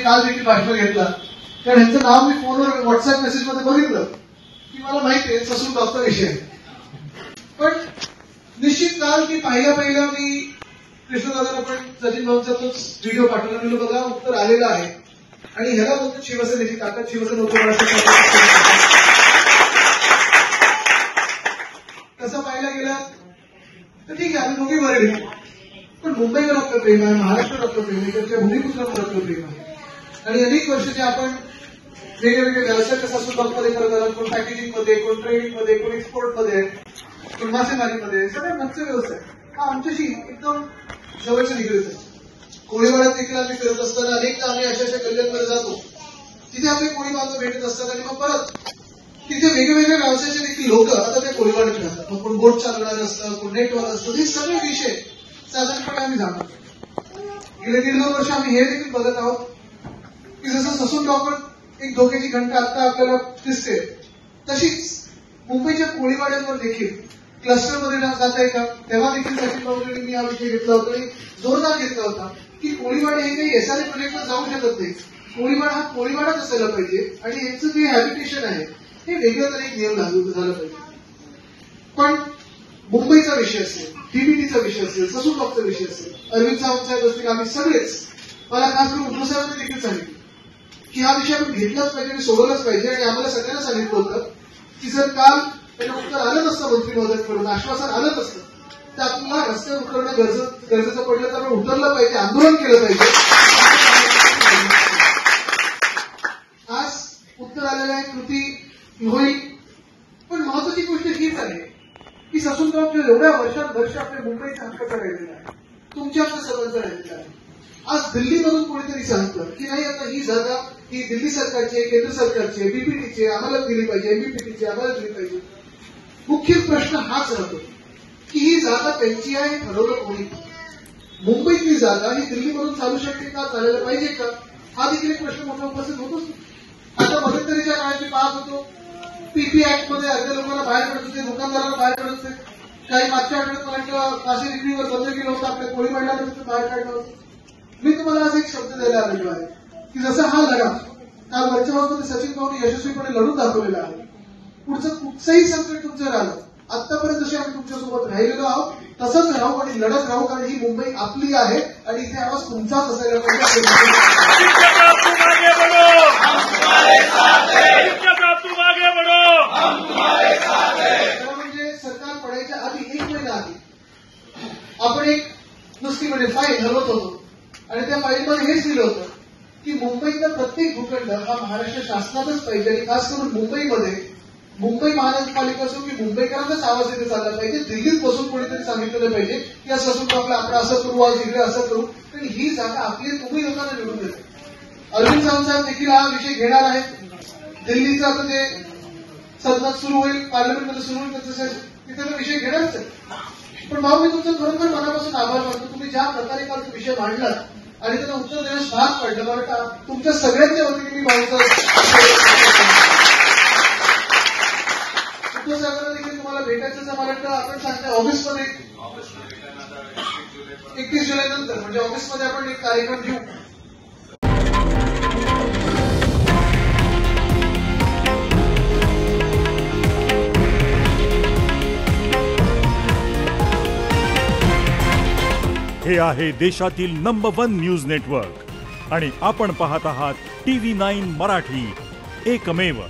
काल देखील भाषण घेतला, कारण ह्यांचं नाव मी फोनवर व्हॉट्सअप मेसेजमध्ये बघितलं की मला माहिती आहे ससून डॉक्टर विषय. पण निश्चित काल की पहिला मी कृष्णदादांना पण सचिन भाऊंचा तोच व्हिडिओ पाठवला, मी बघा उत्तर आलेलं आहे आणि ह्याला बोलतो शिवसेनेची ताकद, शिवसेना तसं पाहायला गेलं तर ठीक आहे, आम्ही दोघी बरे, पण मुंबईवर आपलं प्रेम आहे, महाराष्ट्रात आपलं प्रेम आहे, त्यांच्या भूमिपुत्रांवर आपलं प्रेम आहे. आणि अनेक वर्षाचे आपण वेगवेगळे व्यवसाय कसा सुद्धा करत आला, कोण पॅकेजिंगमध्ये, कोण ट्रेडिंगमध्ये, कोण एक्सपोर्टमध्ये, कोण मासेमारीमध्ये, सगळे मत्स्य व्यवसाय हा आमच्याशी एकदम जवळचे निगडीत आहे. कोळीवाड्यात देखील आम्ही फिरत असताना अनेकदा आम्ही अशा कल्याणमध्ये जातो, तिथे आपले कोळी बांधव भेटत असतात आणि मग परत तिथे वेगवेगळ्या व्यवसायाचे देखील लोक आता ते कोळीवाड्यात राहतात. मग कोण बोट चालवणार असतं, कोण नेटवर असतं, हे सगळे विषय साधारणपणे आम्ही जाणतो. गेले 1.5-2 वर्ष आम्ही हे देखील बघत आहोत की जसं ससून डॉक्टर एक धोक्याची घंटा आता आपल्याला दिसते, तशीच मुंबईच्या कोळीवाड्यांवर देखील क्लस्टरमध्ये जात आहे का, तेव्हा देखील सचिन भाऊंनी मी हा विषय घेतला होता आणि जोरदार घेतला होता की कोळीवाडे हे काही एसआरए प्रोजेक्टवर जाऊ शकत नाही. कोळीवाडा हा कोळीवाडाच असायला पाहिजे आणि यांचं जे हॅबिटेशन आहे हे वेगळं तरी एक नियम लागू झाला पाहिजे. पण मुंबईचा विषय असेल, डीबीटीचा विषय असेल, ससून डॉक्टरचा विषय असेल, अरविंद सावंत साहेब असतील, आम्ही सगळेच, मला खास करून उद्धव साहेबांनी देखील सांगितलं की हा विषय आपण घेतलाच पाहिजे आणि सोडवलाच पाहिजे. आणि आम्हाला सगळ्यांना सांगितलं होतं की जर काल त्यांना उत्तर आलं नसतं मंत्री महोदयांकडून, आश्वासन आलं नसतं, तर आपल्याला रस्त्यावर उतरणं गरजेचं पडलं तर आपण उतरलं पाहिजे, आंदोलन केलं पाहिजे. आज उत्तर आलेलं आहे, कृती होईल. पण महत्वाची गोष्ट हीच आहे की ससून डॉक्टर एवढ्या वर्ष आपल्या मुंबईच्या हक्काचा राहिलेला आहे, तुमच्या आपल्या सर्वांचा राहिलेला आहे. आज दिल्लीमधून कोणीतरी सांगतं की नाही आता ही जागा ही दिल्ली सरकारची, केंद्र सरकारची, बीपीटीची आम्हाला दिली पाहिजे, एमबीपीटीची आम्हाला दिली पाहिजे. मुख्य प्रश्न हाच राहतो की ही जागा त्यांची आहे, हे ठरवलं कोणी. मुंबईतली जागा ही दिल्लीमधून चालू शकते का, चालायला पाहिजे का, हा देखील एक प्रश्न मोठा उपस्थित होतोच. आता मध्यंतरीच्या काळात मी पाहत होतो पीपी ऍक्टमध्ये अर्ध्या लोकांना बाहेर पडत होते, दुकानदारांना बाहेर पडत होते. काही मागच्या आठवड्यात मला काशी रिव्ह्यूवर बंद केलं होतं, आपल्या कोळी मंडळाला बाहेर काढलं होतं. मी तुम्हाला आज एक शब्द द्यायला आलेलो आहे की जसा हा लढा काल वरच्या बाजूमध्ये सचिन भाऊंनी यशस्वीपणे लढून दाखवलेला आहे, पुढचं कुठचंही संकट तुमचं राहिलं, आतापर्यंत जसे आम्ही तुमच्यासोबत राहिलेलो आहोत तसंच राहू आणि लढत राहू, कारण ही मुंबई आपली आहे आणि इथे आवाज तुमचाच असायला पाहिजे. म्हणजे सरकार पडायच्या आधी 1 महिना आधी आपण एक नुसती म्हणजे फाईल हलवत होतो आणि त्या फाईलमध्ये हेच लिहिलं होतं की मुंबईचा प्रत्येक भूखंड हा महाराष्ट्र शासनातच पाहिजे आणि खास करून मुंबईमध्ये मुंबई महानगरपालिका असो की मुंबईकरांचाच आवाज इथे चालला पाहिजे. दिल्लीत बसून कोणीतरी सांगितलं पाहिजे की असं असून आपण असं करू, आज इकडे असं करू, आणि ही जागा आपली तुम्ही लोकांना निवडून देते. अरविंद सावंत साहेब देखील हा विषय घेणार आहेत. दिल्लीचा आता जे सदनात सुरू होईल, पार्लमेंटमध्ये सुरू होईल, तिथे तो विषय घेणारच आहे. पण भाऊ मी तुमचं खरोखर मनापासून आभार मानतो, तुम्ही ज्या प्रकारे काल तो विषय मांडलात आणि त्याला उत्तर देण्यास भाग पडलं. मला तुमच्या सगळ्यांच्या वतीने मी भाऊचा उद्धव साहेबांना देखील तुम्हाला भेटायचं मला वाटतं आपण सांगता ऑगस्टमध्ये 31 जुलै नंतर म्हणजे ऑगस्टमध्ये आपण एक कार्यक्रम घेऊ. हे आहे देशातील नंबर 1 न्यूज नेटवर्क आणि आपण पाहत आहात TV9 मराठी, एकमेव.